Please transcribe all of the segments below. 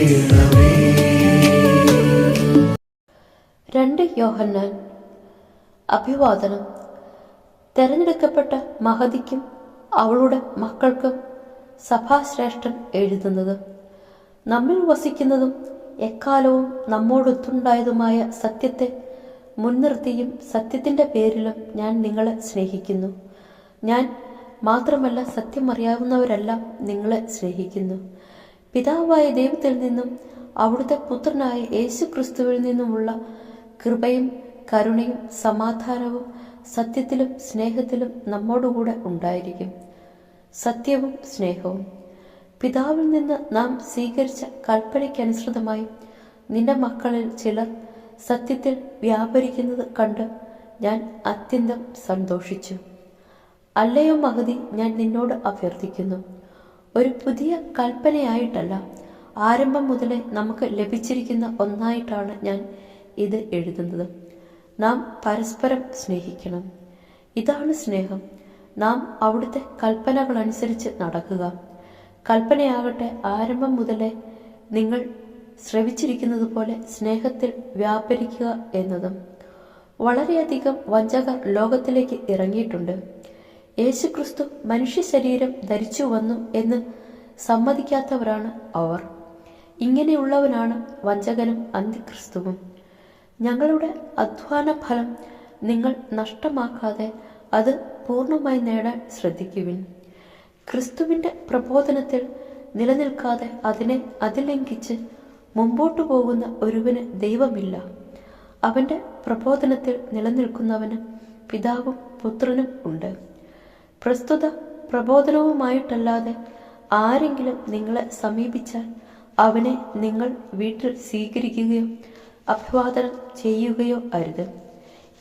2 യോഹന്നാൻ. അഭിവാദനം. തെരഞ്ഞെടുക്കപ്പെട്ട മഹതിക്കും അവളുടെ മക്കൾക്കും സഭാശ്രേഷ്ഠൻ എഴുതുന്നത്. നമ്മിൽ വസിക്കുന്നതും എക്കാലവും നമ്മോടൊത്തുണ്ടായതുമായ സത്യത്തെ മുൻനിർത്തിയും സത്യത്തിൻ്റെ പേരിലും ഞാൻ നിങ്ങളെ സ്നേഹിക്കുന്നു. ഞാൻ മാത്രമല്ല, സത്യം അറിയാവുന്നവരെല്ലാം നിങ്ങളെ സ്നേഹിക്കുന്നു. പിതാവായ ദൈവത്തിൽ നിന്നും അവിടുത്തെ പുത്രനായ യേശു ക്രിസ്തുവിൽ നിന്നുമുള്ള കൃപയും കരുണയും സമാധാനവും സത്യത്തിലും സ്നേഹത്തിലും നമ്മോടുകൂടെ ഉണ്ടായിരിക്കും. സത്യവും സ്നേഹവും. പിതാവിൽ നിന്ന് നാം സ്വീകരിച്ച കൽപ്പനയ്ക്കനുസൃതമായി നിന്റെ മക്കളിൽ ചിലർ സത്യത്തിൽ വ്യാപരിക്കുന്നത് കണ്ട് ഞാൻ അത്യന്തം സന്തോഷിച്ചു. അല്ലയോ മഹതി, ഞാൻ നിന്നോട് അഭ്യർത്ഥിക്കുന്നു, ഒരു പുതിയ കൽപ്പനയായിട്ടല്ല, ആരംഭം മുതലേ നമുക്ക് ലഭിച്ചിരിക്കുന്ന ഒന്നായിട്ടാണ് ഞാൻ ഇത് എഴുതുന്നത്. നാം പരസ്പരം സ്നേഹിക്കണം. ഇതാണ് സ്നേഹം, നാം അവിടുത്തെ കൽപ്പനകളനുസരിച്ച് നടക്കുക. കൽപ്പനയാകട്ടെ ആരംഭം മുതലേ നിങ്ങൾ ശ്രവിച്ചിരിക്കുന്നത് പോലെ സ്നേഹത്തിൽ വ്യാപരിക്കുക എന്നതും. വളരെയധികം വഞ്ചകർ ലോകത്തിലേക്ക് ഇറങ്ങിയിട്ടുണ്ട്. യേശുക്രിസ്തു മനുഷ്യ ശരീരം ധരിച്ചു വന്നു എന്ന് സമ്മതിക്കാത്തവരാണ് അവർ. ഇങ്ങനെയുള്ളവനാണ് വഞ്ചകനും അന്തിക്രിസ്തുവും. ഞങ്ങളുടെ അധ്വാന ഫലം നിങ്ങൾ നഷ്ടമാക്കാതെ അത് പൂർണ്ണമായി നേടാൻ ശ്രദ്ധിക്കുവിൻ. ക്രിസ്തുവിൻ്റെ പ്രബോധനത്തിൽ നിലനിൽക്കാതെ അതിനെ അതിലംഘിച്ച് മുമ്പോട്ടു പോകുന്ന ഒരുവന് ദൈവമില്ല. അവൻ്റെ പ്രബോധനത്തിൽ നിലനിൽക്കുന്നവന് പിതാവും പുത്രനും ഉണ്ട്. പ്രസ്തുത പ്രബോധനവുമായിട്ടല്ലാതെ ആരെങ്കിലും നിങ്ങളെ സമീപിച്ചാൽ അവനെ നിങ്ങൾ വീട്ടിൽ സ്വീകരിക്കുകയോ അഭിവാദനം ചെയ്യുകയോ അരുത്.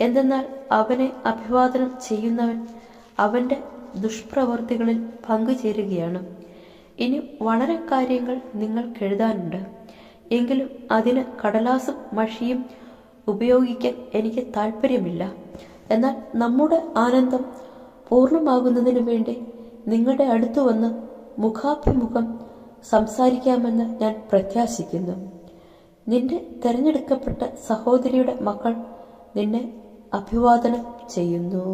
എന്തെന്നാൽ അവനെ അഭിവാദനം ചെയ്യുന്നവൻ അവൻ്റെ ദുഷ്പ്രവൃത്തികളിൽ പങ്കുചേരുകയാണ്. ഇനി വളരെ കാര്യങ്ങൾ നിങ്ങൾക്കെഴുതാനുണ്ട്, എങ്കിലും അതിന് കടലാസും മഷിയും ഉപയോഗിക്കാൻ എനിക്ക് താല്പര്യമില്ല. എന്നാൽ നമ്മുടെ ആനന്ദം പൂർണ്ണമാകുന്നതിനു വേണ്ടി നിങ്ങളുടെ അടുത്തു വന്ന് മുഖാഭിമുഖം സംസാരിക്കാമെന്ന് ഞാൻ പ്രത്യാശിക്കുന്നു. നിന്റെ തിരഞ്ഞെടുക്കപ്പെട്ട സഹോദരിയുടെ മക്കൾ നിന്നെ അഭിവാദനം ചെയ്യുന്നു.